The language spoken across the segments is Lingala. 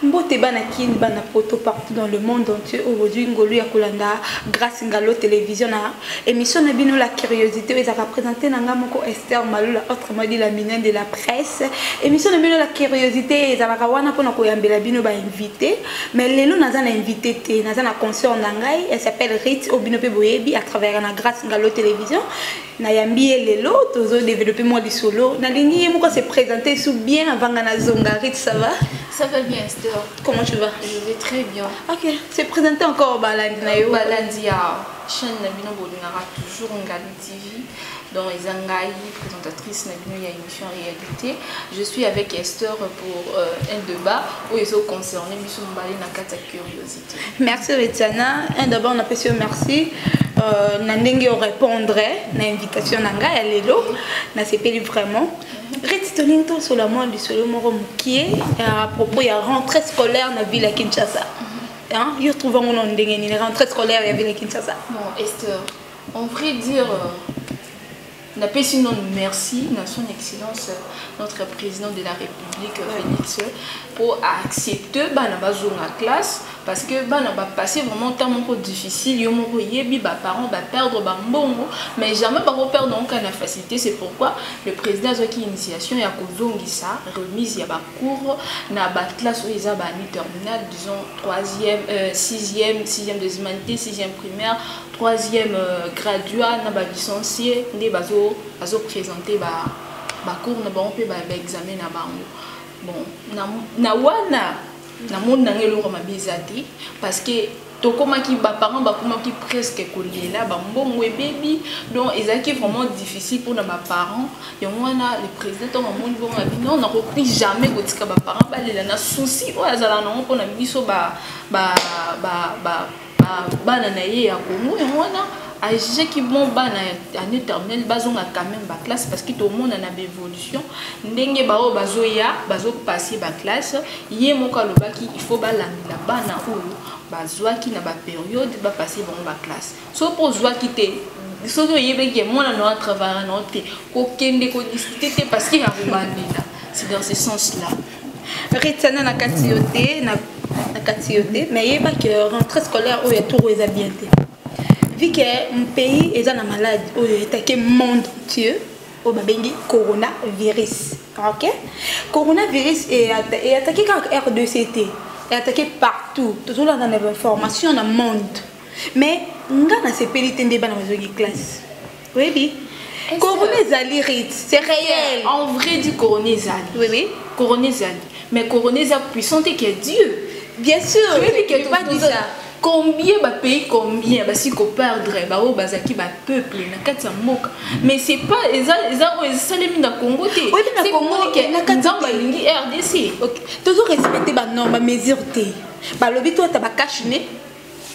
Mbote bana kin bana poto partout dans le monde entier aujourd'hui ngolu ya kolanda grâce ngalo télévision na émission na bino la curiosité ils a représenté nanga moko Esther Malula autrement dit la mine de la presse émission na bino la curiosité ils a wana pona ko yambela bino ba invité mais lelo naza na invité té naza na concert ndangai elle s'appelle Rit Obino pe boyebi à travers na grâce ngalo télévision na yambi lelo tozo développer moi du solo na lingi moko se présenter sous bien avant na zonga Rit ça va bien Esther. Comment tu vas? Je vais très bien. Ok, c'est présenté encore Balandi Nayo. Balandi à chaîne Nabino Bolingara, toujours en Gali TV. Dans les Angaï, présentatrice Nabino, il y a une émission réalité. Je suis avec Esther pour un débat où ils ont concerné Mission Mbali Nakata Curiosité. Merci Retiana. Un d'abord, on a fait merci. Nandenge répondrait à l'invitation Nanga à Lelo. Na CP vraiment. Rétitoning sur la moelle du solo moro mukie à propos il y a rentrée scolaire na ville à Kinshasa. Hein, il trouve mon nom ndenge ni rentrée scolaire à ville à Kinshasa. Bon Esther, on pourrait dire n'a pas sinon merci à son excellence notre président de la République Félix pour accepter bana bazonga classe parce que bana ba passer vraiment un temps un difficile yo moko yebi ba parents ba perdre ba mbongo mais jamais ba perdre donc la facilité c'est pourquoi le président a qui initiation ya kozongisa remise ya ba cours na ba classe où ils a ba ni terminale disons 3e 6e deuxième année 6e primaire 3e graduat na ba licencié ndé bazo présenter ba cours na ba on peut ba examen na bango bon na wana na monde ngelo ma bizati parce que to koma ki ba parents ba koma ki presque kolela ba mbongo baby donc ezaki vraiment difficile pour na ba parents et wana le président to monde bon non na repris jamais kotika ba parents ba lela na souci o azala na on na biso ba na ye ya Congo et wana a jugé qui bon ba na année terminale bazonga quand même ba classe parce que tout le monde en a évolution ndenge ba o bazoya bazo passer ba classe yé moka lobaki il faut ba la bana oyo bazwa ki na ba période ba passer bon ba classe so pour zwa ki te so to yebe ki moi na no travailler na te ko kende ko discuter parce qu'il y a robandela c'est dans ce sens là Retiana na katioté na katioté mais yeba que rentrée scolaire o ya tour les habiletés vu que mon pays est dans maladie où il attaqué monde entier au babengi coronavirus ok coronavirus est attaqué quand R2CT est attaqué partout toujours dans les informations dans le monde mais nga na CPLT ndeba na mazogi classe oui coronavirus c'est réel en vrai du coronavirus oui coronavirus mais coronavirus puissant qui est Dieu bien sûr oui que tu pas dit ça combien de pays combien si qu'on perdrait ba o bazaki ba peuple na kati ya mboka mais c'est pas eza salemi na Congo té c'est Congo que na kati ya lingi RDC toujours respecter ba normes mesures té ba lobi to ta ba cache-nez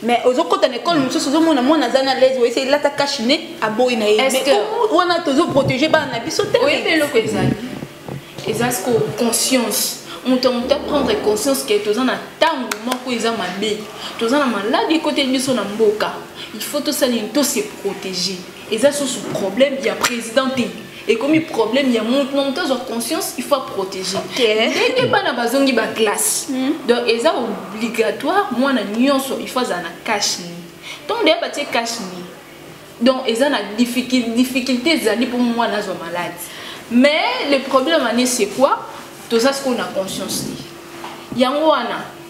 mais aux autres en école monsieur sozo mona mona zana les oui c'est là ta cache-nez a boy na mais on a toujours protégé ba na biso té oui mais le ezas ko conscience on t'a prendre conscience que tous en a tant moko eza mabe tous en a maladie côté biso na mboka il faut tout ça tout se protéger et ça sous problème il y a président et comme il problème il y a mon temps de conscience il faut protéger dès pas na bazongi ba classe donc c'est obligatoire moi na nyonso il faut na cache ni donc dès pas te cache ni donc ils ont la difficulté zali pour moi na zo malade mais le problème c'est quoi tout ça ce qu'on a conscience il y a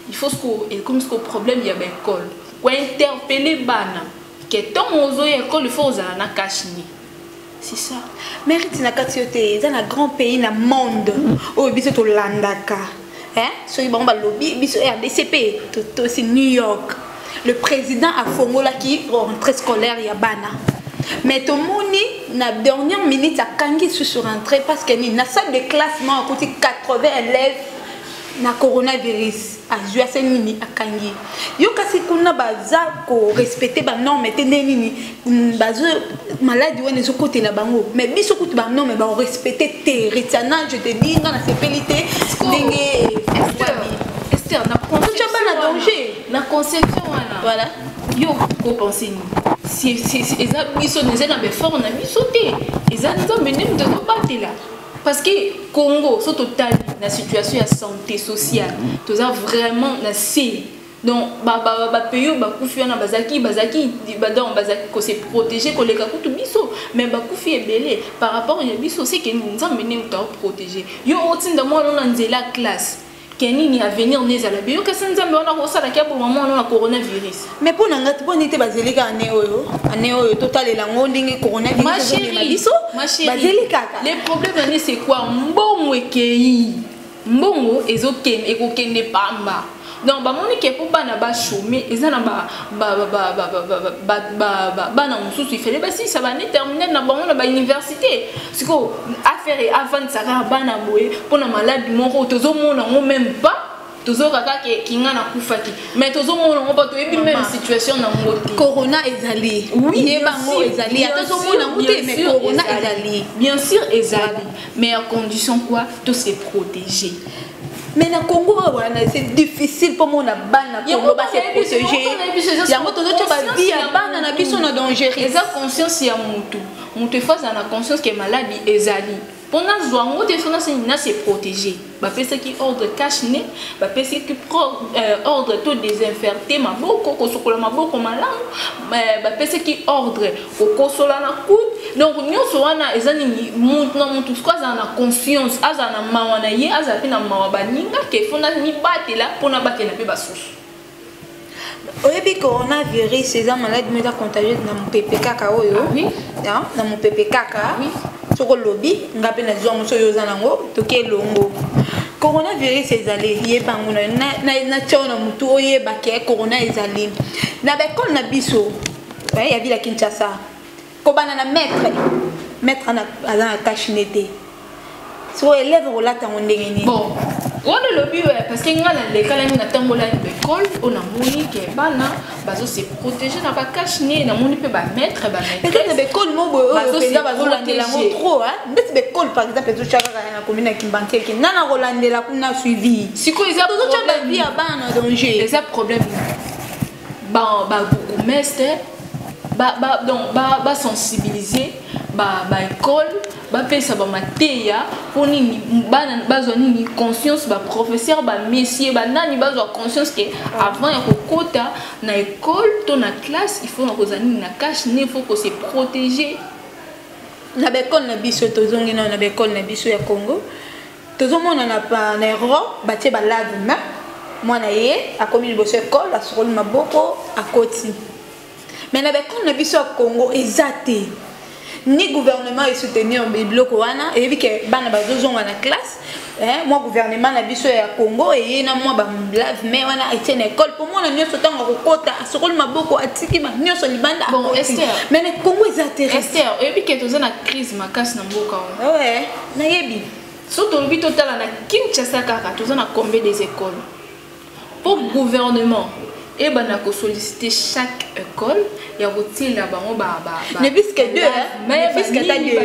il faut que comme ce problème il y a l'école pour interpeller bana que tant aux école il faut na cache ni c'est ça mais ritina katioté dans un grand pays na monde au biso to landaka hein so ibon ba lobby biso RDCP to c'est New York le président a fongola qui rentrée scolaire ya bana mais tout le monde na dernière minute a kangi sur rentrée parce que ni na salle de classement à côté 80 élèves na coronavirus a joué à ces mini à kangi yo kasi kuna baza ko respecter ba norme te nini bazo maladie wona zo côté la bango mais biso côté ba norme ba respecter te Retiana je te dis dans la CPLT ndenge Esther na conception na danger na conception voilà yo ko penser ni si ils ont mis sur des fort on a mis sauté ils ont mené de battre là parce que Congo so total la situation de santé sociale tout ça vraiment na si donc pays bakufi na bazaki donc bazaki ko se protéger ko leka kutu biso mais bakufi ebele par rapport à biso c'est que nzambe ne ta protéger yo otinda mo na nzela classe kenini avenir neza la bio que nzambe wana ko sala kia pour moment na coronavirus mais pour nanga pour nite bazelika ane oyo total elango ndenge coronavirus ma chérie bazelika les problèmes c'est quoi mbongo ekei mbongo ezokende ekokende pamba donc bamoni ke pour bana ba chômer ezana bana mususu ifele basi ça va ne terminer na bango na ba université siko affaire avant ça ka bana boye pour na malade moko tozomona ngo même pas tozokaka ke kinga na kufaki mais tozomona ngo pas to ebi même situation na ngoti corona ezali oui bango ezali atozomona ngoti mais corona ezali bien sûr ezali mais à condition quoi de se protéger. Mais na Congo c'est difficile pour moi na bana Congo ba se protéger. Ya moto zo ba vie ya bana na biso na danger. Eza conscience ya mutu. Mutu face na conscience que maladie ezali. Pendant zoango te sona se protéger. Ba pesa ki ordre cache-nez, ba pesa ki ordre tout désinfecter maboko ko sokola maboko malamu, ba pesa ki ordre ko kosola na coude. Donc nyonso wana ezani mutu na mutu kwa za na conscience aza na mawa na ye aza pe na mawa baninga ke fona ni batela pona batela pe basusu. Oyebi coronavirus c'est une maladie mais contagieuse na MPPK oyo. Oui. Na MPPK. Oui. Soko lobby ngape na zwa muso yoza nango toke longo. Coronavirus ezali yebango na tchona mutu oyeba ke corona ezali. Na bekol na biso. Ya vila Kinshasa. Ko bana na maître na azana cache-nez. So élève relata ngondengeni. Bon. On a le but parce que l'école a tambola l'école on a moni que bana bazo se protéger na ba cache-nez na moni peut ba mettre peut-être l'école mo boyo pesa bazo landela ngo trop hein mais l'école par exemple to chaka na commune ya Kimbanke ki nana rolandela kuna suivi siko ils a problème vie à bana danger les a problème ba bourgmestre donc ba sensibiliser ba école ba pesa ba mateya pour ni bana bazwa ni conscience ba professeur ba messieurs ba nani bazwa conscience que avant ya kokota na école to na classe il faut na kozani na cache-nez, il faut que se protéger na bekol na biso tozongi na bekol na biso ya Congo tozomona na pa na ero batie ba lave main mwana ye akomi liboso école asokoli maboko akoti mais na bekol na biso ya Congo ezate ni gouvernement est soutenir biloko wana et vu que bana bazozonga na classe moi gouvernement na biso ya Congo et na moi ba lave mais wana était na école pour moi na nyoso tanga kokota sokoli maboko atiki ba nyoso libanda bon Esther mais na Congo ezate Esther et puis que toza na crise makasi na mboka ouais na yebi surtout le total na Kinshasa kaka toza na combien des écoles pour gouvernement et ben a solliciter chaque école il y a aussi là ne puisque deux mais puisque t'as deux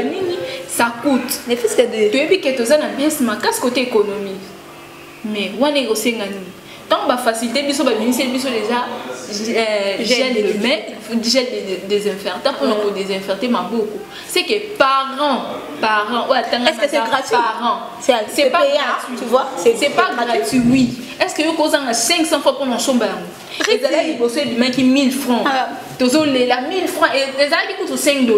ça coûte ne puisque deux tu es bien que tu as bien ce macasse côté économie mais on est aussi ngani tant ba faciliter biso ba ministère biso déjà gel de main gel désinfectant pour nous désinfecter ma beaucoup c'est que parents ouais est-ce que c'est gratuit parents c'est pas gratuit tu vois c'est pas gratuit oui est-ce que vous causez 500 fois pour nos chambres et là il bosse du mec qui 1000 francs toujours les 1000 francs et les qui coûtent $5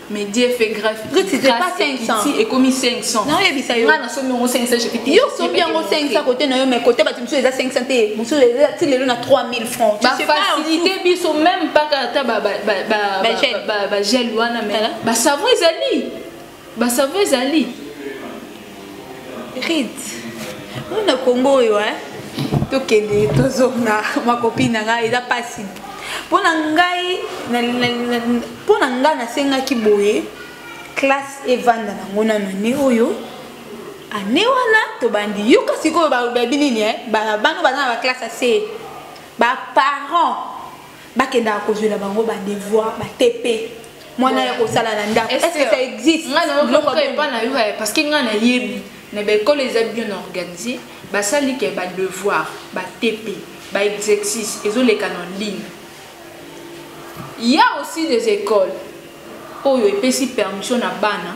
mais Dieu fait grave c'est pas 500 et comme 500 non il y a ça yo na somme 500 je fais yo somme bien 500 côté na yo mais côté ba timso les 500 té muso les le na 3000 francs ba facilité biso même pas ka ba gel wana mais ba savon ezali rit on a Congo yo tokende tozonga ma copine nga eza pasi pona ngai nasenga ki boye classe evanda nango na nani oyo ane wana tobandi yoka sikoyo babinini bana baza na classe ase ba parents bakenda kozwela bango ba devoir ba TP mwana ya kosala na ndako est-ce que ça existe parce que nga na yebi na bekole eza bien organisé basali ke ba devoir ba TP ba exercice ezoleka en ligne. Il y a aussi des écoles où il y a permission na bana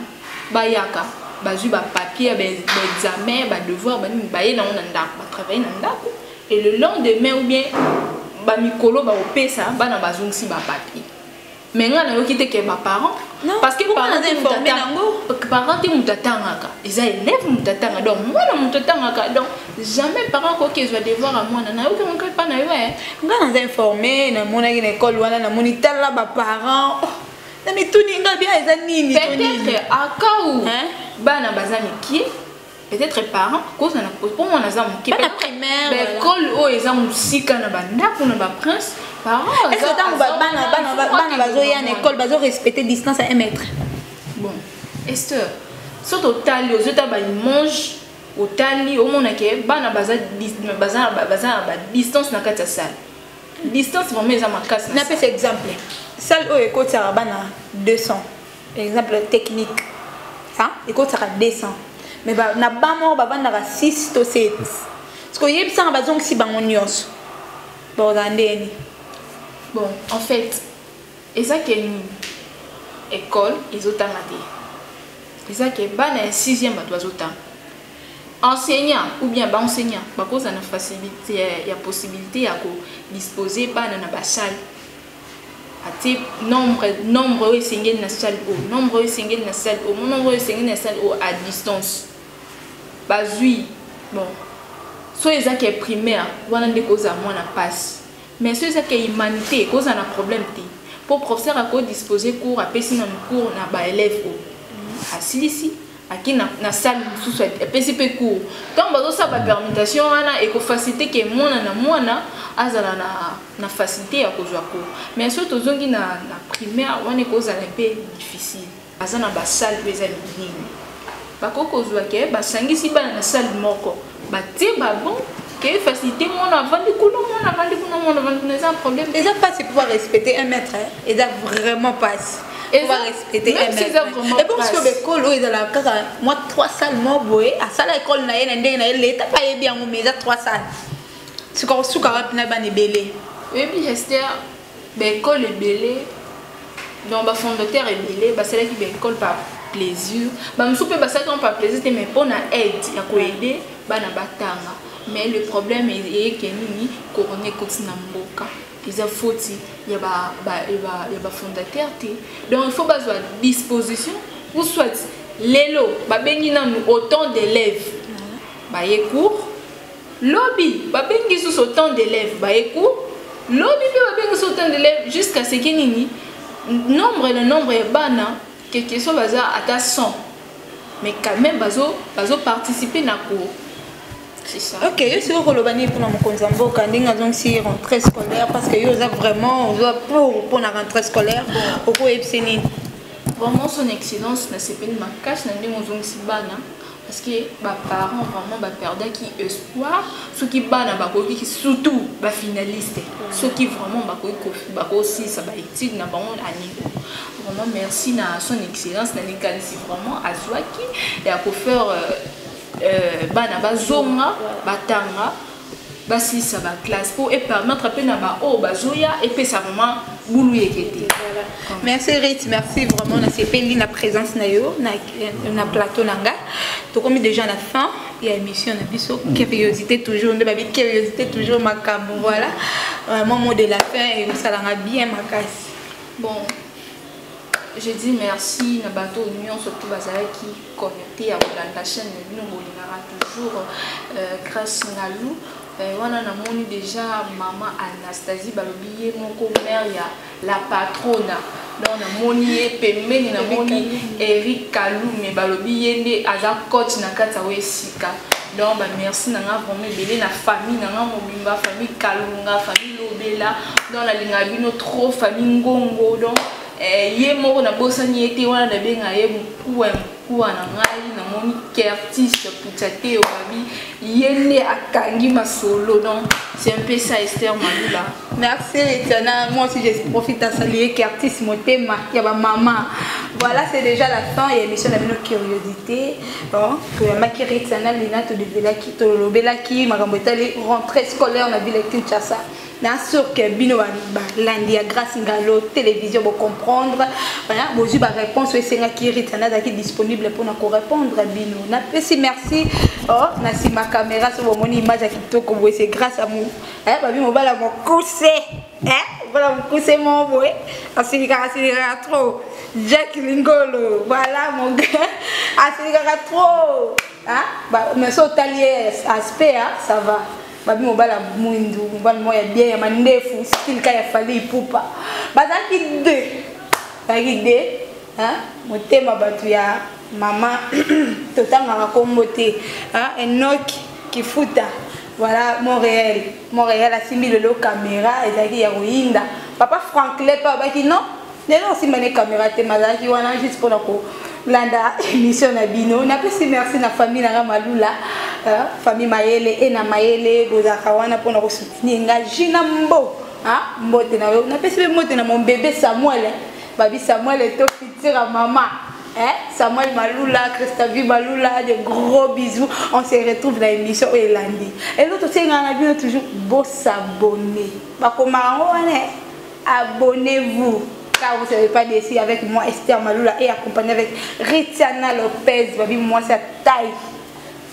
bayaka bazu ba papier ba examen ba devoir ba baye na on ndako ba travailler na ndako et le lendemain ou bien ba mikolo ba opesa ba na bazungisi ba papier mais nga na yo kite ke ba parents parce que parents informé nango parents ti mutatanga ils a élève mutatanga donc moi na mutatanga donc jamais parents ko ke va devoir à moi na yo ko pas na yo nga na informé na mona ki na école wana na moniteur la ba parents na mituni nga bien eza nini peut-être à cas où bana bazami qui peut-être parents cause na pour moi na za moki pas la primaire l'école o eza musika na banda pour na ba prince parents est-ce que tant bana bazoya na école bazo respecter distance à 1 mètre bon Esther surtout tali aux autres ba mange au tali au mona ke bana baza distance na kati ya salle distance vraiment eza makasi na pese exemple salle o école ça bana 200 exemple technique ça école ça 200 mais na ba mort ba bana 6 to 7 parce que yebisa ba zongi si bango nyonso bon ndeni bon en fait eza ke ni école ezotanga te eza ke bana 6e ba doit enseignant ou bien ba enseignant ba cause na facilité ya possibilité ya ko disposer bana na ba salle ati nombre esengeli na salle o nombre esengeli na salle o nombre esengeli na salle o à distance bazui bon so ezaki primaire wana nde koza mwana passe mais so ezaki humanité koza na problème te pour professeur ako disposer cours apesi na cours na ba élève o asilisi aki na salle mususu apesi pe cours donc bazo sa ba permutation wana e ko faciliter ke mwana na mwana azala na facilité ya kozwa cours mais so tozongi na primaire wana koza un peu difficile azana ba salle peza mingi bakoko kozwa ke basangisi bana na salle moko batie bon que facilité mon avant de couler mon avant de couler mon avant de un problème déjà pas c'est pouvoir respecter 1 mètre et ça vraiment pas pouvoir respecter 1 mètre et pour ce que l'école où est dans la moi 3 salles moi boy à salle école na yena ndenge na l'état pas bien mais ça 3 salles ce qu'on sous carap na ba belé et puis Esther l'école est belé donc ba fondateur est belé ba c'est là qui l'école par plaisir ba msupe ba ça pas plaisir mais pour na aide ya ko aider bana batanga mais le problème est que nini couronné kotina mboka ils a fauti il y a fondateur donc il faut besoin disposition ou soit lelo ba bengi na autant d'élèves ba ye cours lobby ba bengi sous autant d'élèves ba ye cours lobby ba bengi sous autant d'élèves jusqu'à ce que nini le nombre est bana quelque chose bazar à 100 mais quand même bazo participer na cours. C'est ça. Ok, je suis pour le banni pour mon consambo quand on a si rentrée scolaire parce que yo a vraiment pour la rentrée scolaire pourquoi epseni vraiment son excellence na sepeli makash na ndenge ozongisi bana parce que ba parents vraiment ba perdre qui espoir ceux qui bana ba koki surtout ba finaliste ceux qui vraiment ba aussi ça ba étude na bango ani vraiment merci na son excellence na likanisi vraiment azwaki et à faire bana bazonga batanga basi ça va classe pour et permettre pe na ba o bazoya et pe ça vraiment boulou yekete. Merci Rit, merci vraiment na sepeli na présence na yo na plateau nanga. To comme déjà à la fin il y a émission na biso curiosité toujours de babi curiosité toujours makambo voilà vraiment mot de la fin et ça l'a bien makasi. Bon je dis merci na bateau union surtout bazala qui connecté à la chaîne nous bolingara toujours grâce ngalou wana na moni déjà maman Anastasie balobi moko mère ya la patrona donc na moni pembeni na moni Eric Kalou mais balobi yende aza coach na kata wesika donc ba merci na nga vraiment belé na famille na nga mobimba famille Kalunga famille Lobela dans la lingabino trop famille Ngongo donc ye moko na bosani ete wana na benga ye mkuwa na ngai na moni ke artiste putate obabi yende akangi masolo donc c'est un peu ça Esther Malula. Merci Etiana, moi aussi je profite à saluer que artiste motema ya ba maman. Voilà, c'est déjà la fin et émission de notre curiosité donc makiri Etiana lina to devela ki to lobela ki makambo etali rentrée scolaire na ville Kinshasa. na sûr que bino lundi grâce ngalo télévision pour comprendre voilà bozu ba réponse esenga ki ritana daki disponible pour na ko répondre bino na pesi merci oh na si ma caméra sur mon image à kitoko boy c'est grâce à moi ba bi mo bala mo couser voilà mo couser mon boy asilika trop Jack Lingolo voilà mon gars asilika trop mais so talier aspect ça va babi mobala mwindu mobala moya bien ya mandefu style ka ya fali pupa bazaki de motema batu ya mama totanga kombote Enoch Kifuta voilà Montréal a simbi le caméra ezaki ya ruinda papa Franklin pa baki non lelo simba ne caméra te mazaki wana juste pour ko landa émission na bino na pesi merci na famille na Malula famille Mayele et na Mayele bozaka wana pour na ko soutenir nga jina mbo mbote na na pesi mbote na mon bébé Samuel babi Samuel to futur à maman Samuel Malula Christavi Malula de gros bisous on se retrouve dans l'émission Elandi et l'autre c'est nga na bino toujours beau s'abonner ba komara wana abonnez-vous car vous ne savez pas d'ici avec moi Esther Malula et accompagné avec Ritiana Lopez, babi moi sa taille.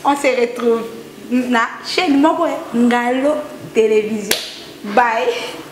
On se retrouve na chaîne Ngalo Télévision. Bye.